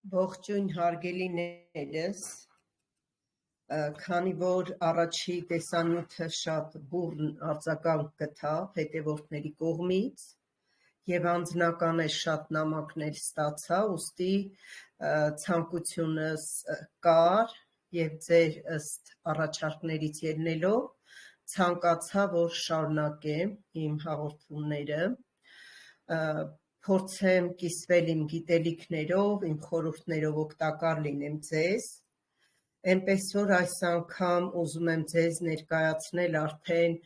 Ողջույն հարգելիներս, քանի որ առաջի տեսանյութը շատ բուռն արձագանք գտավ հետևորդների կողմից և անձնական շատ նամակներ ստացա, ուստի ցանկությունս կար և ձեր ըստ առաջարկներից ելնելով ցանկացա, որ շարունակեմ իմ հաղորդումները, փորձեմ կիսվել իմ գիտելիքներով, իմ խորհուրդներով օգտակար լինեմ ձեզ, այնպես որ այս անգամ ուզում եմ ձեզ ներկայացնել արդեն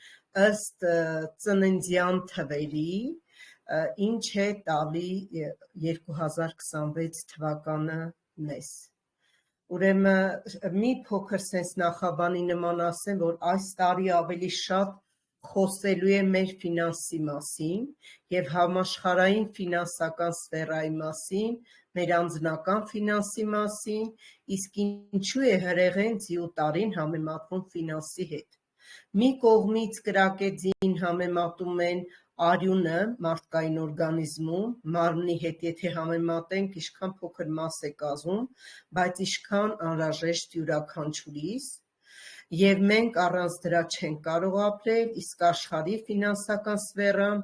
ըստ ծննդյան թվերի, ինչ է տալի 2026 թվականը մեզ։ Ուրեմն մի փոքր սենց նախաբանի նման ասեմ, որ այս տարի ավելի շատ խոսելու է մեր ֆինանսի մասին և համաշխարհային ֆինանսական սֆերայի մասին, մեր անձնական ֆինանսի մասին, իսկ ինչու է հրեղեն ձիու տարին համեմատվում ֆինանսի հետ։ Մի կողմից կրակեձին համեմատում են արյունը մարդկային օրգանիզմում, մարմնի հետ եթե համեմատենք, ինչքան փոքր մաս է կազմում, բայց ինչքան անհրաժեշտ յուրաքանչյուրիս, և մենք առանց դրա չենք կարող ապրել, իսկ աշխարհի ֆինանսական սֆերան,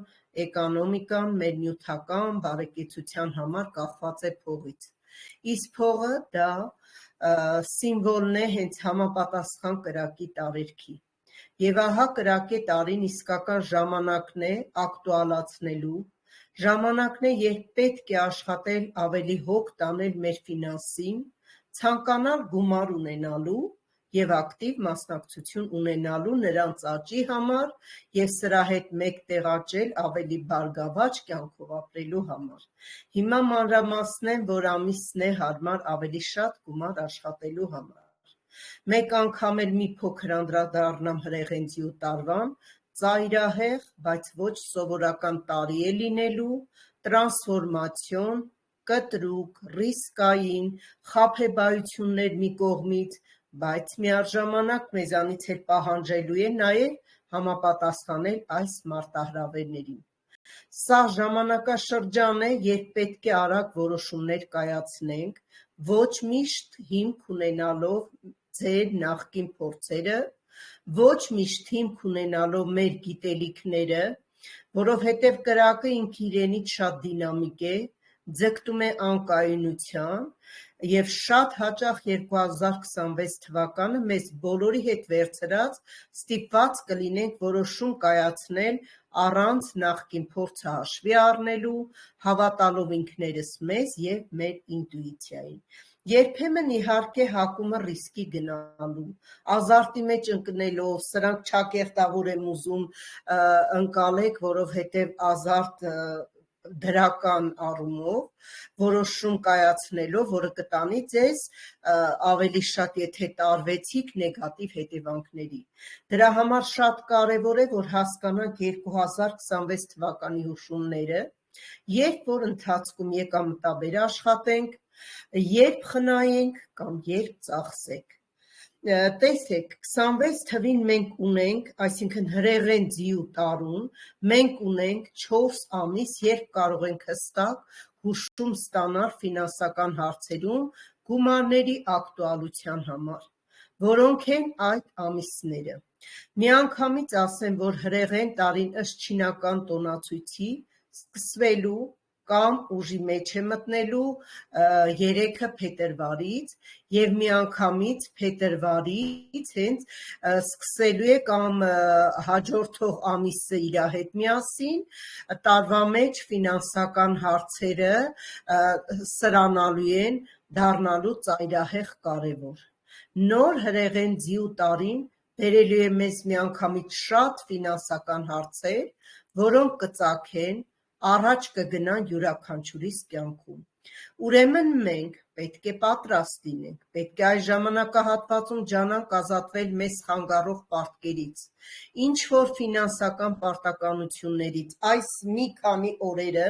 էկոնոմիկան մեր նյութական բարեկեցության համար կախված է փողից, իսկ փողը դա սիմվոլն է հենց համապատասխան կրակի տարերքի, և ահա կրակե տարին իսկական ժամանակն է ակտուալացնելու, ժամանակն է, երբ պետք է աշխատել ավելի հոգ տանել մեր ֆինանսին, ցանկանալ գումար ունենալու և ակտիվ մասնակցություն ունենալու նրանց աճի համար և սրա հետ մեկտեղ աճել ավելի բարգավաճ կյանքով ապրելու համար։ Հիմա մանրամասնեմ, որ ամիսն է հարմար ավելի շատ գումար աշխատելու համար։ Մեկ անգամ էլ մի փոքր անդրադառնամ հրեղեն ձիու տարվան, ծայրահեղ, բայց ոչ սովորական տարի է լինելու, տրանսֆորմացիոն, կտրուկ, ռիսկային, խաբեբայություններ մի կողմից, բայց միաժամանակ մեզանից էլ պահանջելու է նաև համապատասխանել այս մարտահրավերներին։ Սա ժամանակաշրջան է, երբ պետք է արագ որոշումներ կայացնենք, ոչ միշտ հիմք ունենալով ձեր նախկին փորձերը, ոչ միշտ հիմք ունենալով մեր գիտելիքները, որովհետև կրակը ինքը իրենից շատ դինամիկ է, ձգտում է անկայունության և շատ հաճախ 2026 թվականը մեզ բոլորի հետ վերցրած ստիպված կլինենք որոշում կայացնել առանց նախկին փորձը հաշվի առնելու, հավատալով ինքներս մեզ և մեր ինտուիցիային։ Երբեմն իհարկե հակումը ռիսկի գնալու, ազարտի մեջ ընկնելով, սրանք չակերտավոր եմ ուզում ընկալեք, որովհետև ազարտ դրական առումով որոշում կայացնելով, որը կտանի ձեզ ավելի շատ, եթե տարվեցիք նեգատիվ հետևանքների։ Դրա համար շատ կարևոր է, որ հասկանանք 2026 թվականի հուշումները, երբ որ ընթացքում եկամտաբեր աշխատենք, երբ խնայենք կամ երբ ծախսենք։ Տեսեք, 26 թվին մենք ունենք, այսինքն հրեղեն ձիու տարուն, մենք ունենք 4 ամիս, երբ կարող ենք հստակ հուշում ստանալ ֆինանսական հարցերում գումարների ակտուալության համար, որոնք են այդ ամիսները։ Միանգամից ասեմ, որ հրեղեն տարին ըստ չինական տոնացույցի սկսվելու կամ ուժի մեջ է մտնելու 3-ը փետրվարից և միանգամից փետրվարից հենց սկսելու է կամ հաջորդող ամիսը իր հետ միասին տարվա մեջ ֆինանսական հարցերը սրանալու են, դառնալու ծայրահեղ կարևոր։ Նոր հրեղեն ձիու տարին բերելու է մեզ միանգամից շատ ֆինանսական հարցեր, որոնք կծագեն, առաջ կգնան յուրաքանչյուրիս կյանքում։ Ուրեմն մենք պետք է պատրաստ լինենք, պետք է այս ժամանակահատվածում ջանանք ազատվել մեզ խանգարող պարտքերից, ինչ-որ ֆինանսական պարտականություններից, այս մի քանի օրերը,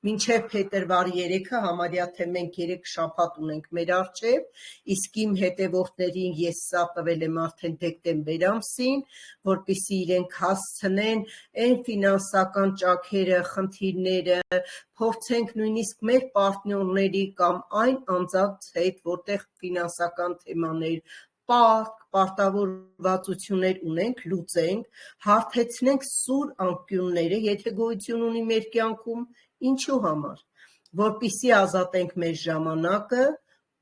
մինչև փետրվարի 3-ը, համարյա թե մենք 3 շաբաթ ունենք մեր առջև, իսկ իմ հետևորդներին ես սա տվել եմ արդեն դեկտեմբեր ամսին, որպեսզի իրենք հասցնեն այն ֆինանսական ճաքերը, խնդիրները, փորձենք նույնիսկ մեր պարտներների կամ այն անձանց հետ, որտեղ ֆինանսական թեմաներ, պարտավորվածություններ ունենք, լուծենք, հարթեցնենք սուր անկյունները, եթե գոյություն ունի մեր կյանքում, ինչու համար, որպեսզի ազատենք մեր ժամանակը,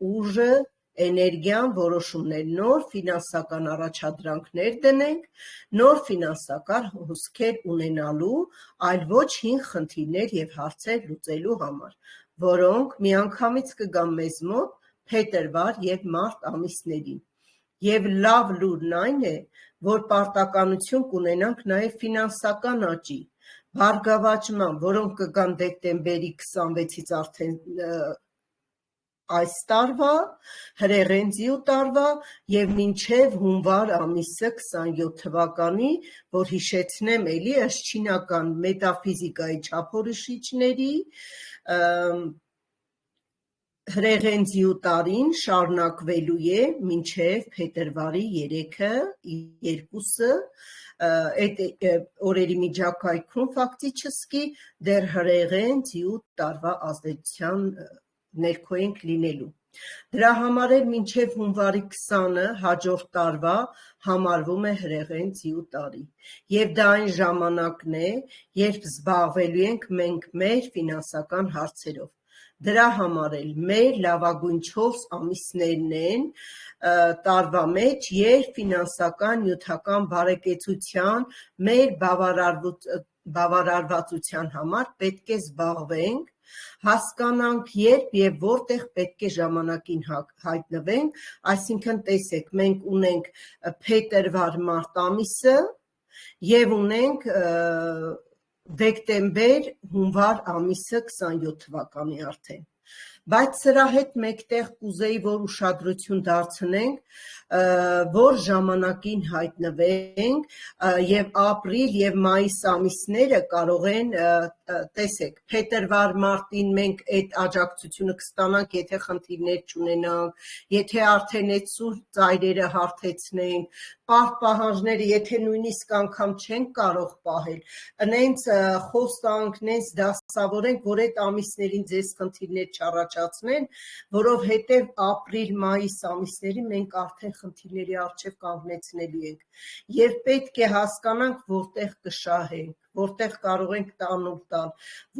ուժը, էներգիան, որոշումներ, նոր ֆինանսական առաջադրանքներ դնենք, նոր ֆինանսական հոսքեր ունենալու, այլ ոչ հին խնդիրներ և հարցեր լուծելու համար, որոնք միանգամից կգան մեզ մոտ փետրվար և մարտ ամիսներին։ Եվ լավ լուրն այն է, որ պարտականություն կունենանք նաև ֆինանսական աճի, բարգավաճման, որոնք կգան դեկտեմբերի 26-ից արդեն այս տարվա, հրեղենձիու տարվա և մինչև հունվար ամիսը 27 թվականի, որ հիշեցնեմ էլի ըստ չինական մետաֆիզիկայի չափորոշիչների, հրեղենձիու տարին շարունակվելու է մինչև փետրվարի 3-ը, 2-ը, այդ օրերի միջակայքում ֆակտիչեսկի դեռ հրեղենձիու տարվա ազդեցության ներքո ենք լինելու։ Դրա համար էլ մինչև հունվարի 20-ը հաջորդ տարվա համարվում է հրեղենձիու տարի, և դա այն ժամանակն է, երբ զբաղվելու ենք մենք մեր ֆինանսական հարցերով։ Դրա համար էլ մեր լավագույն 4 ամիսներն են տարվա մեջ, երբ ֆինանսական նյութական բարեկեցության, մեր բավարարվածության համար պետք է զբաղվենք, հասկանանք երբ և որտեղ պետք է ժամանակին հայտնվենք, այսինքն տեսեք, մենք ունենք փետրվար-մարտ ամիսը և ունենք դեկտեմբեր-հունվար ամիսը 27 թվականի արդեն, բայց սրա հետ մեկտեղ կուզեի, որ ուշադրություն դարձնենք, որ ժամանակին հայտնվենք և ապրիլ և մայիս ամիսները կարող են, տեսեք, փետրվար-մարտին մենք այդ աջակցությունը կստանանք, եթե խնդիրներ չունենանք, եթե արդեն այդ սուր ծայրերը հարթեցնենք, պահանջները, եթե նույնիսկ անգամ չենք կարող պահել, նենց խոսանք, նենց դասավորենք, որ այդ ամիսներին ձեզ խնդիրներ չառաջացնեն, որովհետև ապրիլ-մայիս ամիսներին մենք արդեն խնդիրների առջև կանգնեցնելու ենք և պետք է հասկանանք, որտեղ կշահենք, որտեղ կարող ենք տանուլ տալ,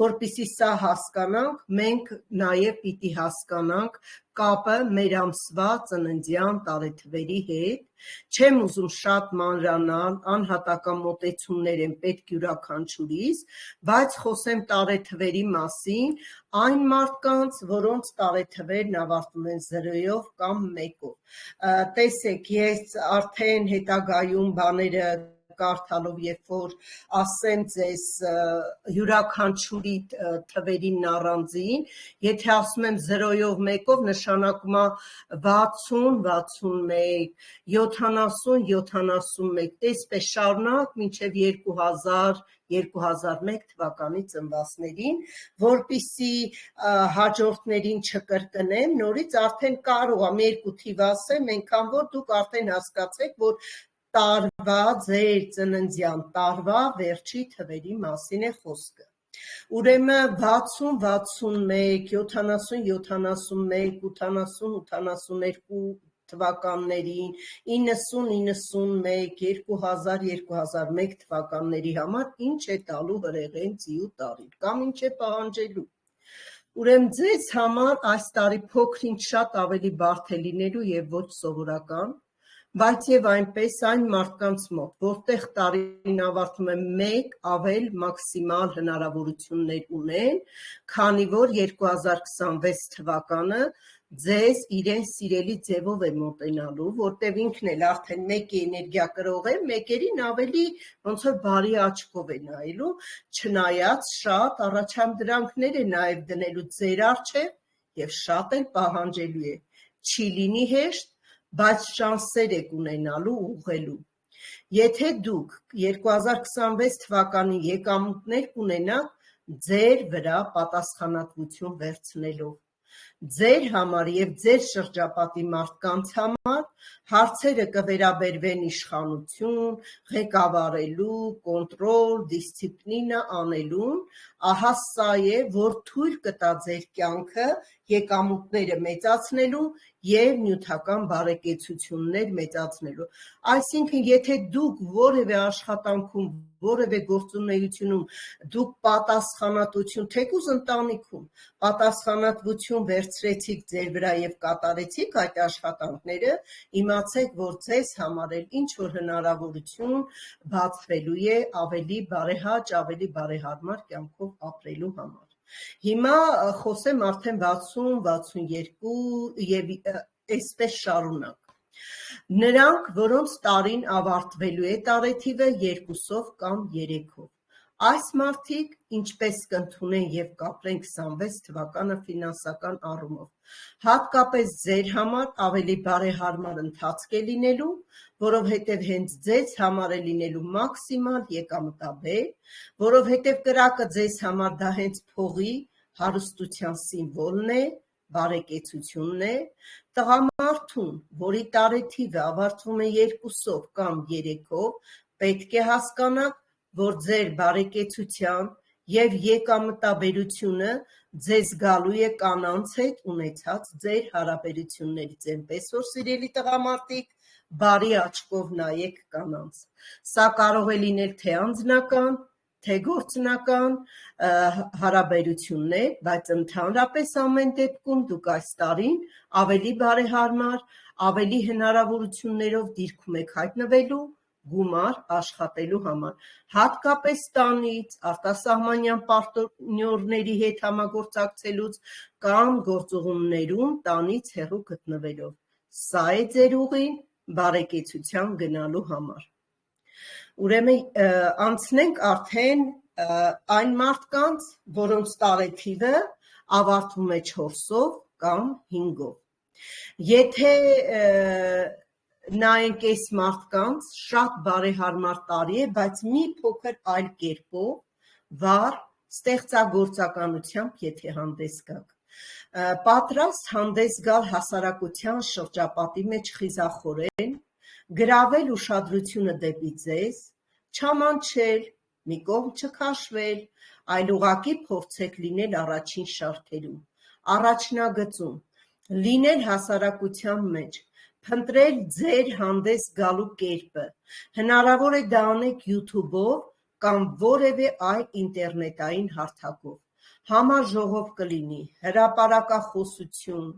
որպեսզի սա հասկանանք, մենք նաև պիտի հասկանանք կապը մեր ամսվա ծննդյան տարեթվերի հետ, չեմ ուզում շատ մանրանալ, անհատական մոտեցումներ են պետք յուրաքանչյուրիս, բայց խոսեմ տարեթվերի մասին, այն մարդկանց, որոնց տարեթվերն ավարտվում են 0-ով կամ 1-ով։ Տեսեք, ես արդեն հետագայում բաները կարդալով, երբ որ ասեմ ձեզ յուրաքանչյուրի թվերին առանձին, եթե ասում եմ 0-ով 1-ով, նշանակում է 60-61, 70-71, տեսպես շարունակ մինչև 2000-2001 թվականի ծնվածներին, որպեսզի հաջորդներին չկրկնեմ, նորից արդեն կարող եմ 2 թիվ ասեմ, այնքան որ դուք արդեն հասկացեք, որ տարվա, ձեր ծննդյան տարվա վերջի թվերի մասին է խոսքը։ Ուրեմն 60-61, 70-71, 80-82 թվականներին, 90-91, 2000-2001 թվականների համար ինչ է տալու հրեղենձիու տարին, կամ ինչ է պահանջելու։ Ուրեմն ձեզ համար այս տարի փոքր-ինչ շատ ավելի բարդ է լինելու և ոչ սովորական, բայց և այնպես այն մարդկանց մոտ, որտեղ տարին ավարտում է մեկ ավել մաքսիմալ հնարավորություններ ունեն, քանի որ 2026 թվականը ձեզ իրեն սիրելի ձևով է մոտենալու, որտև ինքն էլ արդեն մեկի էներգիա կրող է, մեկերին ավելի ոնց որ բարի աչքով է նայելու, չնայած շատ առաջադրանքներ է նաև դնելու ձեր առջև և շատ էլ պահանջելու է, չի լինի հեշտ, բայց շանսեր եք ունենալու ուղղելու։ Եթե դուք 2026 թվականի եկամուտներ կունենաք ձեր վրա պատասխանատվություն վերցնելով, Ձեր համար եւ ձեր շրջապատի մարդկանց համար հարցերը կվերաբերվեն իշխանություն, ղեկավարելու, կոնտրոլ, դիսցիպլինա անելուն, ահա սա է, որ թույլ կտա ձեր կյանքը եկամուտները մեծացնելու եւ նյութական բարեկեցություններ մեծացնելու։ Այսինքն, եթե դուք որևէ աշխատանքում, որևէ գործունեությունում դուք պատասխանատվություն, թեկուզ ընտանիքում պատասխանատվություն վերցրեցիք ձեր վրա եւ կատարեցիք այդ աշխատանքները, իմացեք, որ ձեզ համար էլ ինչ որ հնարավորություն բացվելու է ավելի բարեհաճ, ավելի բարեհարմար կյանքով ապրելու համար։ Հիմա խոսեմ արդեն 60-62 եւ այսպես շարունակ։ Նրանք, որոնց տարին ավարտվելու է տարեթիվը 2-ով կամ 3-ով։ Այս մարդիկ ինչպես կընդունեն եւ կապրեն 26 թվականը ֆինանսական առումով, հատկապես ձեր համար ավելի բարեհարմար ընթացք է լինելու, որովհետեւ հենց ձեզ համար է լինելու մաքսիմալ եկամտաբեր, որովհետեւ կրակը ձեզ համար դա հենց փողի հարստության սիմվոլն է, բարեկեցությունն է, տղամարդուն, որի տարեթիվը ավարտվում է 2-ով կամ 3-ով, պետք է հասկանաք, որ ձեր բարեկեցության եւ եկամտաբերությունը ձեզ գալու է կանանց հետ ունեցած ձեր հարաբերություններից, այնպես որ սիրելի տղամարդիկ, բարի աչքով նայեք կանանց։ Սա կարող է լինել թե անձնական, թե գործնական հարաբերություններ, բայց ընդհանրապես ամեն դեպքում դուք այս տարին ավելի բարեհարմար, ավելի հնարավորություններով դիրքում եք հայտնվելու գումար աշխատելու համար, հատկապես տանից, արտասահմանյան պարտներների հետ համագործակցելուց կամ գործուղումներում տանից հեռու գտնվելով։ Սա է ձեր ուղին բարեկեցության գնալու համար։ Ուրեմն անցնենք արդեն այն մարդկանց, որոնց տարեթիվը ավարտվում է 4-ով կամ 5-ով։ Եթե նայենք այս մարդկանց, շատ բարեհարմար տարի է, բայց մի փոքր այլ կերպով, վառ ստեղծագործականությամբ եթե հանդես գաք։ Պատրաստ հանդես գալ հասարակության շրջապատի մեջ խիզախորեն, գրավել ուշադրությունը դեպի ձեզ, չամանչել, մի կողմ չքաշվել, այլ ուղղակի փորձեք լինել առաջին շարքերում, առաջնագծում, լինել հասարակության մեջ, փնտրել ձեր հանդես գալու կերպը, հնարավոր է դա անեք YouTube-ով կամ որևէ այլ ինտերնետային հարթակով, համաժողով կլինի, հրապարակախոսություն,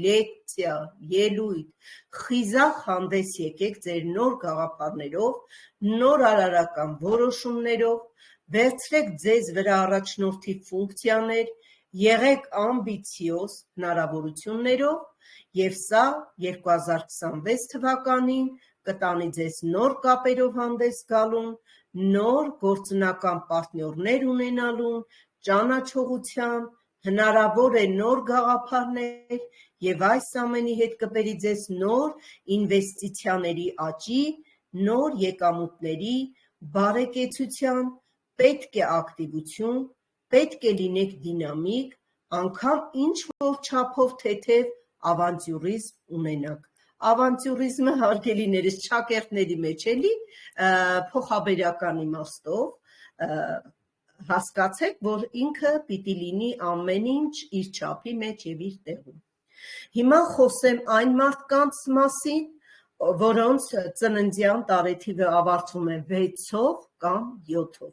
լեկցիա, ելույթ, խիզախ հանդես եկեք ձեր նոր գաղափարներով, նոր արարական որոշումներով, վերցրեք ձեզ վրա առաջնորդի ֆունկցիաներ, եղեք ամբիցիոզ հնարավորություններով եւ սա 2026 թվականին կտանի ձեզ նոր կապերով հանդես գալուն, նոր գործնական պարտներներ ունենալուն, ճանաչողության, հնարավոր է նոր գաղափարներ եւ այս ամենի հետ կբերի ձեզ նոր ինվեստիցիաների աճի, նոր եկամուտների, բարեկեցության, պետք է ակտիվություն, պետք է լինեք դինամիկ, անգամ ինչ որ չափով թեթև ավանտյուրիզմ ունենաք։ Ավանտյուրիզմը հարգելիներս ճակերտների մեջ էլի փոխաբերական իմաստով հասկացեք, որ ինքը պիտի լինի ամեն ինչ իր չափի մեջ եւ իր տեղում։ Հիմա խոսեմ այն մարդկանց մասին, որոնց ծննդյան տարեթիվը ավարտվում է 6-ով կամ 7-ով։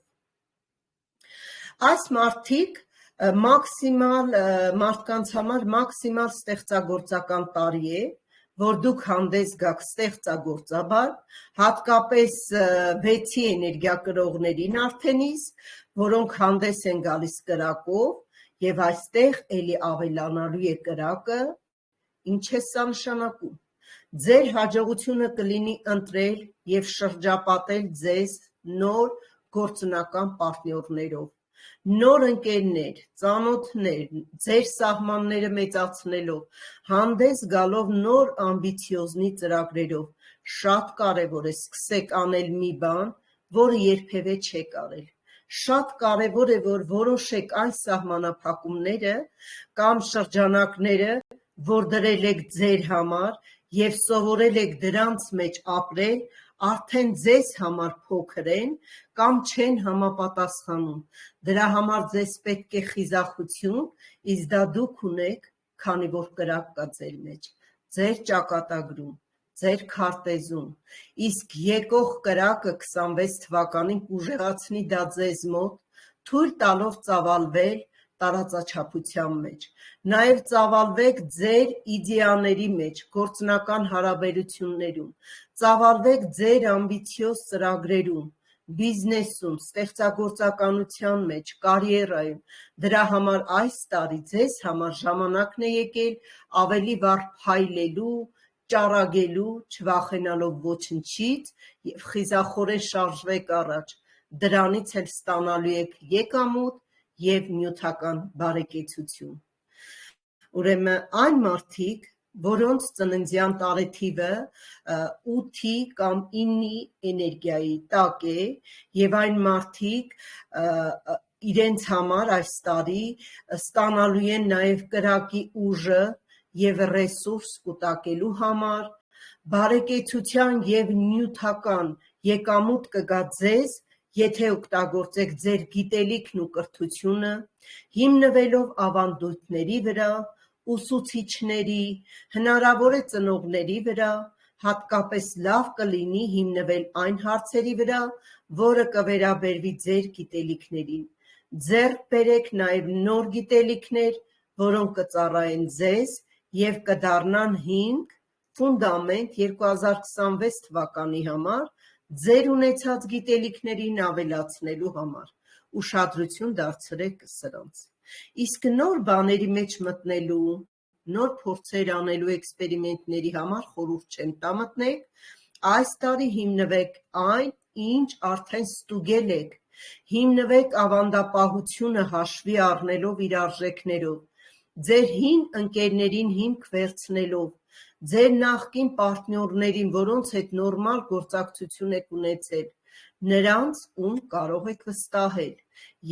Այս մարդիկ մարդկանց համար մաքսիմալ ստեղծագործական տարի է, որ դուք հանդես գաք ստեղծագործաբար, հատկապես 6-ի էներգիա կրողներին արդեն իսկ, որոնք հանդես են գալիս կրակով, եւ այստեղ էլի ավելանալու է կրակը, ինչ է սա նշանակում։ Ձեր հաջողությունը կլինի ընտրել եւ շրջապատել ձեզ նոր գործնական պարտներներով, նոր ընկերներ, ծանոթներ, ձեր սահմանները մեծացնելով, հանդես գալով նոր ամբիցիոզնի ծրագրերով, շատ կարևոր է սկսեք անել մի բան, որը երբևէ չեք արել։ շատ կարևոր է, որ որոշեք այն սահմանափակումները կամ շրջանակները, որ դրել եք ձեր համար և սովորել եք դրանց մեջ ապրել, արդեն ձեզ համար փոքր են կամ չեն համապատասխանում, դրա համար ձեզ պետք է խիզախություն, իսկ դա դուք ունեք, քանի որ կրակ կա ձեր մեջ, ձեր ճակատագրում, ձեր քարտեզում, իսկ եկող կրակը 26 թվականին կուժեղացնի դա ձեզ մոտ, թույլ տալով ծավալվել տարածաչափության մեջ, նաև ծավալվեք ձեր իդեաների մեջ, գործնական հարաբերություններում, ծավալվեք ձեր ամբիցիոզ ծրագրերում, բիզնեսում, ստեղծագործականության մեջ, կարիերայում, դրա համար այս տարի ձեզ համար ժամանակն է եկել ավելի վառ փայլելու, ճառագելու, չվախենալով ոչնչից և խիզախորեն շարժվեք առաջ, դրանից էլ ստանալու եք եկամուտ և նյութական բարեկեցություն։ Ուրեմն այն մարդիկ, որոնց ծննդյան տարեթիվը 8-ի կամ 9-ի էներգիայի տակ է և այն մարդիկ իրենց համար այս տարի ստանալու են նաև կրակի ուժը և ռեսուրս կուտակելու համար, բարեկեցության և նյութական եկամուտ կգա ձեզ, եթե օգտագործեք ձեր գիտելիքն ու կրթությունը, հիմնվելով ավանդույթների վրա, ուսուցիչների, հնարավոր է ծնողների վրա, հատկապես լավ կլինի հիմնվել այն հարցերի վրա, որը կվերաբերվի ձեր գիտելիքներին, ձեռք բերեք նաև նոր գիտելիքներ, որոնք կծառայեն ձեզ և կդառնան հիմք, ֆունդամենտ 2026 թվականի համար, ձեր ունեցած գիտելիքներին ավելացնելու համար, ուշադրություն դարձրեք սրանց, իսկ նոր բաների մեջ մտնելու, նոր փորձեր անելու էքսպերիմենտների համար խորհուրդ չեմ տա մտնեք, այս տարի հիմնվեք այն, ինչ արդեն ստուգել եք, հիմնվեք ավանդապահությունը հաշվի առնելով իր արժեքներով, ձեր հին ընկերներին հիմք վերցնելով, ձեր նախկին պարտնյորներին, որոնց հետ նորմալ գործակցություն եք ունեցել, նրանց, ում կարող եք վստահել,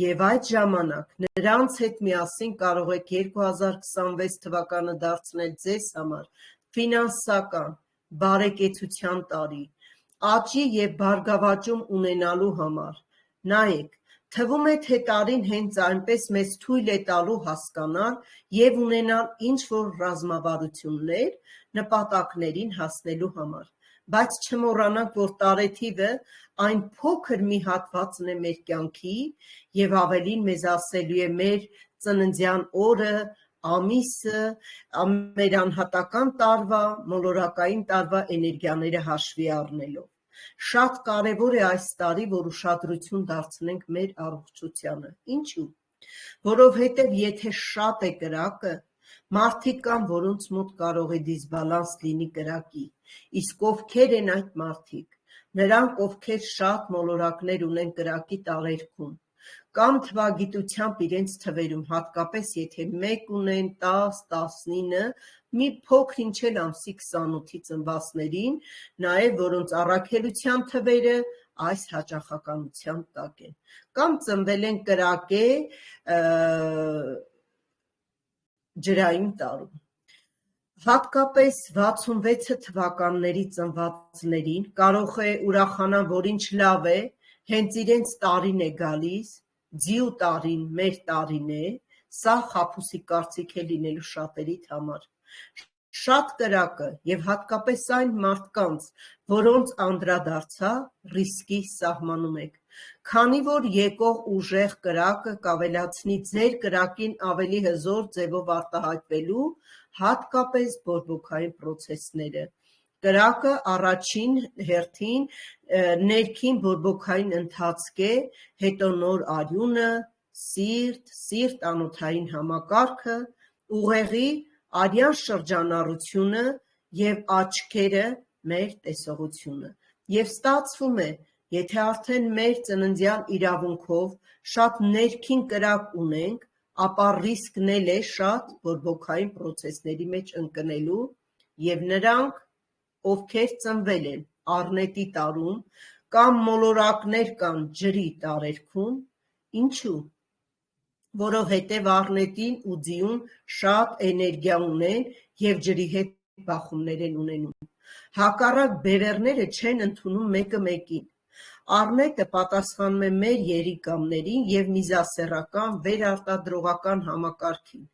և այդ ժամանակ նրանց հետ միասին կարող եք 2026 թվականը դարձնել ձեզ համար ֆինանսական, բարեկեցության տարի, աճի և բարգավաճում ունենալու համար, նայեք, թվում է, թե տարին հենց այնպես մեզ թույլ է տալու հասկանալ և ունենալ ինչ-որ ռազմավարություններ նպատակներին հասնելու համար, բայց չմոռանանք, որ տարեթիվը այն փոքր մի հատվածն է մեր կյանքի և ավելին մեզ ասելու է մեր ծննդյան օրը, ամիսը, մեր անհատական տարվա, մոլորակային տարվա էներգիաները հաշվի առնելով։ Շատ կարևոր է այս տարի, որ ուշադրություն դարձնենք մեր առողջությանը, ինչու՞, որովհետև եթե շատ է կրակը, մարդիկ կան, որոնց մոտ կարող է դիսբալանս լինի կրակի, իսկ ովքեր են այդ մարդիկ, նրանք, ովքեր շատ մոլորակներ ունեն կրակի տարերքում, կամ թվագիտությամբ իրենց թվերում, հատկապես եթե մեկ ունեն, 10, 19, մի փոքր-ինչ էլ ամսի 28-ի ծնվածներին, նաև որոնց առաքելության թվերը այս հաճախականության տակ են, կամ ծնվել են կրակե ջրային տարում։ Հատկապես 66 թվականների ծնվածներին կարող է ուրախանան, որ ինչ լավ է, հենց իրենց տարին է գալիս, ձիու տարին մեր տարին է, սա խաբուսիկ կարծիք է լինելու շատերիդ համար։ Շատ կրակը և հատկապես այն մարդկանց, որոնց անդրադարձա, ռիսկի սահմանում եք, քանի որ եկող ուժեղ կրակը կավելացնի ձեր կրակին ավելի հզոր ձևով արտահայտվելու, հատկապես բորբոքային պրոցեսները։ Կրակը առաջին հերթին ներքին բորբոքային ընթացք է, հետո նոր արյունը, սիրտ-անոթային համակարգը, ուղեղի արյան շրջանառությունը և աչքերը մեր տեսողությունը։ Եվ ստացվում է, եթե արդեն մեր ծննդյան իրավունքով շատ ներքին կրակ ունենք, ապա ռիսկն էլ է շատ բորբոքային պրոցեսների մեջ ընկնելու և նրանք, ովքեր ծնվել են առնետի տարում կամ մոլորակներ կան ջրի տարերքում, Ինչու՞։ Որովհետև առնետին ու ձիուն շատ էներգիա ունեն և ջրի հետ բախումներ են ունենում։ Հակառակ բևեռները չեն ընդունում մեկը մեկին։ Առնետը պատասխանում է մեր երիկամներին և միզասեռական վերարտադրողական համակարգին։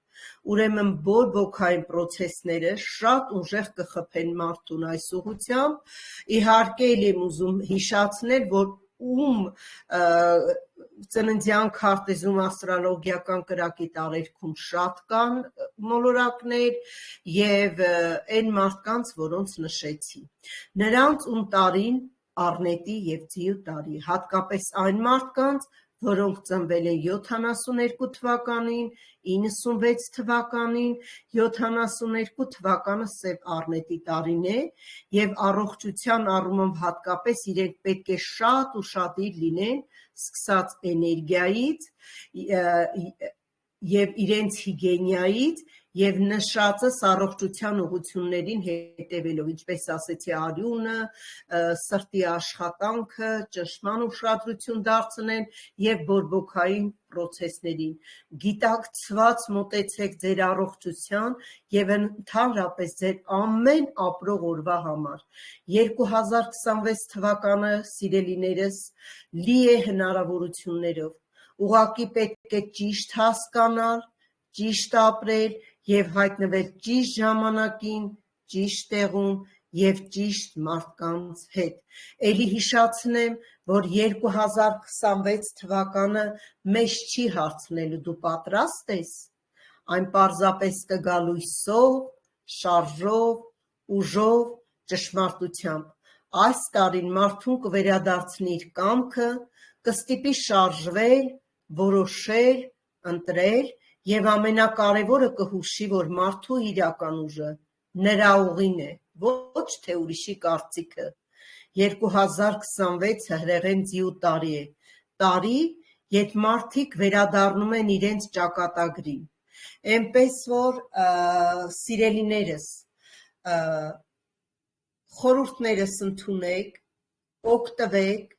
Ուրեմն բորբոքային պրոցեսները շատ ուժեղ կխփեն մարդուն այս ուղղությամբ։ Իհարկե էլ եմ ուզում հիշեցնել, որ ում ծննդյան քարտեզում աստրոլոգիական կրակի տարերքում շատ կան մոլորակներ և այն մարդկանց, որոնց նշեցի, նրանց ում տարին առնետի և ձիու տարի, հատկապես այն մարդկանց, որոնք ծնվել են 72 թվականին, 96 թվականին, 72 թվականը սև առնետի տարին է և առողջության առումով հատկապես իրենք պետք է շատ ուշադիր լինեն, սկսած էներգիայից և իրենց հիգիենայից և նշածս առողջության ուղղություններին հետևելով, ինչպես ասեցի, արյունը, սրտի աշխատանքը, ճնշման ուշադրություն դարձնեն և բորբոքային պրոցեսներին։ Գիտակցված մոտեցեք ձեր առողջության և ընդհանրապես ձեր ամեն ապրող օրվա համար։ 2026 թվականը, սիրելիներս, լի է հնարավորություններով։ Ուղղակի պետք է ճիշտ հասկանալ, ճիշտ ապրել և հայտնվել ճիշտ ժամանակին, ճիշտ տեղում և ճիշտ մարդկանց հետ։ Էլի հիշեցնեմ, որ 2026 թվականը մեզ չի հարցնելու դու պատրաստ ես, այն պարզապես կգա լույսով, շարժով, ուժով, ճշմարտությամբ։ Այս տարին մարդուն կվերադարձնի իր կամքը, կստիպի շարժվել, որոշել, ընտրել և ամենակարևորը կհուշի, որ մարդու իրական ուժը նրա ուղին է, ոչ թե ուրիշի կարծիքը։ 2026-ը հրեղեն ձիու տարի է, տարի, երբ մարդիկ վերադառնում են իրենց ճակատագրին։ Էնպես որ սիրելիներս, խորհուրդներս ընդունեք, օգտվեք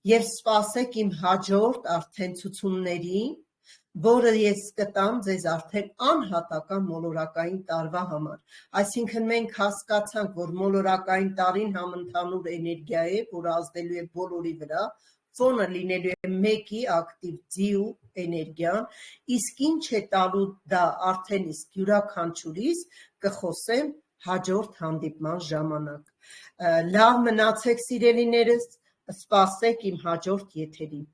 և սպասեք իմ հաջորդ արդեն ցուցումներին, որը ես կտամ ձեզ արդեն անհատական մոլորակային տարվա համար։ Այսինքն մենք հասկացանք, որ մոլորակային տարին համընդհանուր էներգիա է, որը ազդելու է բոլորի վրա, ֆոնը լինելու է մեկի ակտիվ ձիու էներգիան, իսկ ինչ է տալու դա արդեն իսկ յուրաքանչյուրիս կխոսեմ հաջորդ հանդիպման ժամանակ։ Լավ մնացեք սիրելիներս, սպասեք իմ հաջորդ եթերին։